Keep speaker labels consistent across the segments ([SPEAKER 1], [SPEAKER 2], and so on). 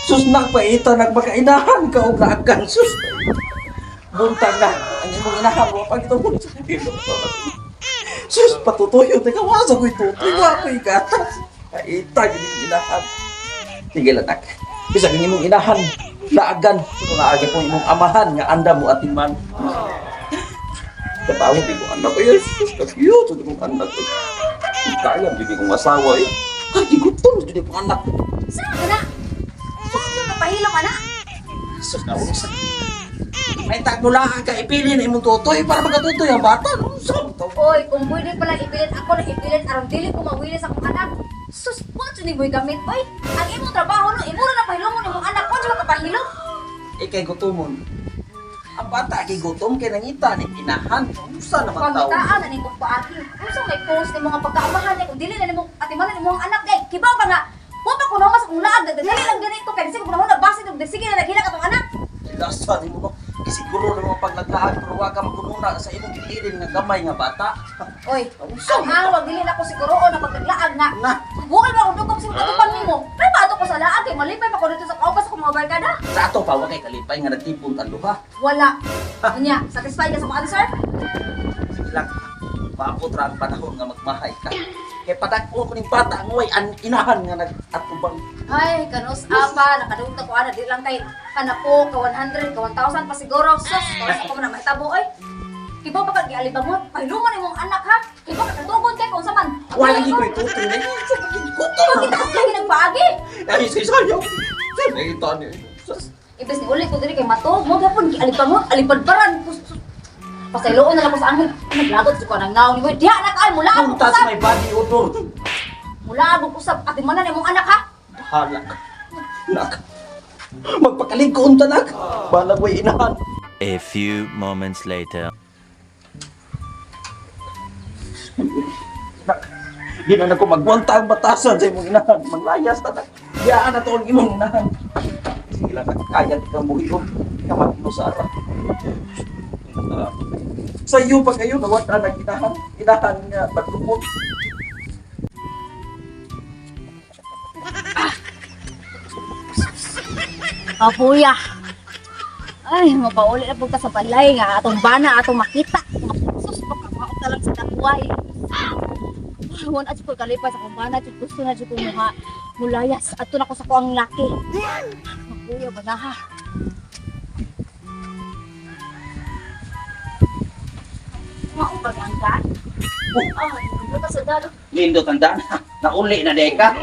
[SPEAKER 1] Sus nagpaita nagmakainahan ka og naakan sus. Buntag na ang imong inahan mo pag ito mo. Sus patutuyo te kawasa ko ito. Tiga ko igatas. Paita gid inahan. Sige lang nak. Bisa ang imong inahan laagan kuno naagi po imong amahan nga anda mo atiman. Katawag ko anak ko yes. Cute ito kong anak ko. Kaya hindi kong masawa eh. Ay, gutom hindi kong anak.
[SPEAKER 2] Saan ka na? Saan ka kapahilong anak?
[SPEAKER 1] Sus na usa. May tagmulaan ka ipili na imong tutoy para magatutoy ang bata. Saan to?
[SPEAKER 2] Oy, kung pwede pala ipilit ako na ipilit aron dili ko mawili sa akong anak. Sus, what ni boy gamit boy? Ang imong trabaho no, imo na pahilong mo imong anak ko sa kapahilong.
[SPEAKER 1] Ikay gutomon. Ang bata kay gutom kay nangita ni inahan. Usa naman tao.
[SPEAKER 2] Pagkitaan na nimo paagi. Unsa may post ni mga pagkaamahan ni kung dili na nimo atimanan imong anak kay kibaw ka nga. Wa pa kuno mas kung laag dali lang ganito kay sige kuno na base dog sige na naghila ka tong anak.
[SPEAKER 1] Ilasa ni mo no. Kasi siguro na mga paglaglaan pero wa ka magkununa sa imong gilid nga gamay nga bata.
[SPEAKER 2] Oy, ang awag dili na ko siguro na paglaag nga.
[SPEAKER 1] Na.
[SPEAKER 2] Bukal ba kung dugom sing katupan nimo? Kay bato ko sa laag kay malipay pa ko dito sa kaupas ko mga barkada.
[SPEAKER 1] Sa ato pa wa kay kalipay nga nagtipon ang duha.
[SPEAKER 2] Wala. Unya, satisfied ka sa mga answer?
[SPEAKER 1] Sige lang. Maabot ra ang panahon nga magmahay ka. Kay padak-o ko ning bata ngoy an inahan nga nag-atubang.
[SPEAKER 2] Ay, kanus apa, nakadungta ko ana di lang kay kanapo ka 100 ka 1,000 pa siguro. Sus, para sa ko na mahitabo oy. Kiba pa kag gialibangon, pahiluman imong anak ha. Kiba ka katubon kay kung saman.
[SPEAKER 1] Wala gi ko itutoy na.
[SPEAKER 2] Kuto kita lagi nagpaagi.
[SPEAKER 1] Ay say sayo. Say tani.
[SPEAKER 2] Ibes ni ulit ko diri kay mato, mo gapon gialibangon, alipadbaran. Pasayloon na lang ko sa angin. Naglagot ko nang naon ni diha anak ay mula ang
[SPEAKER 1] Puntas
[SPEAKER 2] usap.
[SPEAKER 1] may body odor.
[SPEAKER 2] Mula ang usap at manan imong anak ha.
[SPEAKER 1] Bahala ka. Nak. Magpakalingkoon tanak. Bahala ko inahan.
[SPEAKER 3] A few moments later.
[SPEAKER 1] Nak. Di na ko magwanta ang batasan sa imong inahan. Maglayas tanak. Yaan na to ang imong inahan. Sige lang kaya di kang buhi ko. Kamat mo sa arap. Sa iyo pa kayo nawata ng inahan. Inahan nga naglupot.
[SPEAKER 2] Kapuya. Ay, mapauli na pagka sa balay nga atong bana atong makita. Sus, pagkamaot na lang sa dakway. Wan at ko kalipay sa kong bana, jud gusto na jud ko mulayas. Ato na ko sa kuang laki. Kapuya ba na ha? Maong bagangga? Ay, ano ka sa dalo?
[SPEAKER 1] Lindo tandaan. Nauli na deka.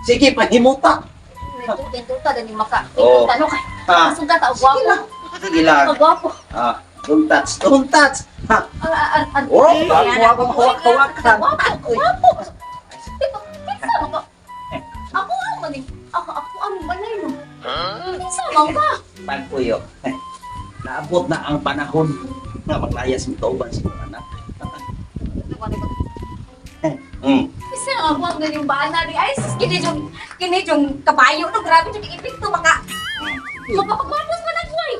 [SPEAKER 1] Sige, pahimuta.
[SPEAKER 2] Tentuta din maka.
[SPEAKER 1] Oo.
[SPEAKER 2] Tanong kay.
[SPEAKER 1] Ha.
[SPEAKER 2] Sugat ta gwapo.
[SPEAKER 1] Sige lang.
[SPEAKER 2] Gwapo.
[SPEAKER 1] Ah, don't touch, don't touch. Ha. Oh, ako hawak-hawakan.
[SPEAKER 2] Gwapo. Ako ang mani. Ako ang balay mo. Isa mo ka.
[SPEAKER 1] Pagpuyo. Naabot na ang panahon na maglayas mo tauban sa mga anak.
[SPEAKER 2] Isa ako ang galing bana di ay kini yung kabayo no grabe yung ipikto maka. Mapapagwapas mo na boy.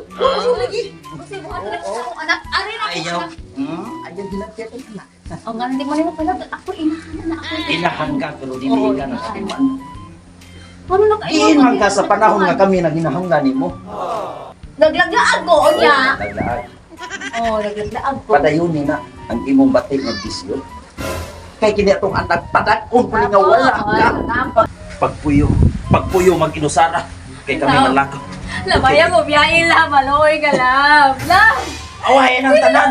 [SPEAKER 2] Lagi. Kasi buhat na sa akong anak. Ari na ako.
[SPEAKER 1] Ayaw. Ayaw ginagkita ko na.
[SPEAKER 2] Ang nga hindi mo nimo pala ako inahan na ako.
[SPEAKER 1] Inahan ka pero dili ka na katiman.
[SPEAKER 2] Ano na kayo?
[SPEAKER 1] Iinman ka sa panahon nga kami naginahanggan nimo.
[SPEAKER 2] Naglaglaag ko o niya.
[SPEAKER 1] Naglaag.
[SPEAKER 2] Oh, naglaglaag ko.
[SPEAKER 1] Padayunin na ang imong batik ng bisyo. Kay kini atong anak padakon ko nga wala ka. Pagpuyo mag-inusara kay kami nalakaw.
[SPEAKER 2] Labaya mo biyain la, maloy ka lang. La!
[SPEAKER 1] Awayan ang tanan.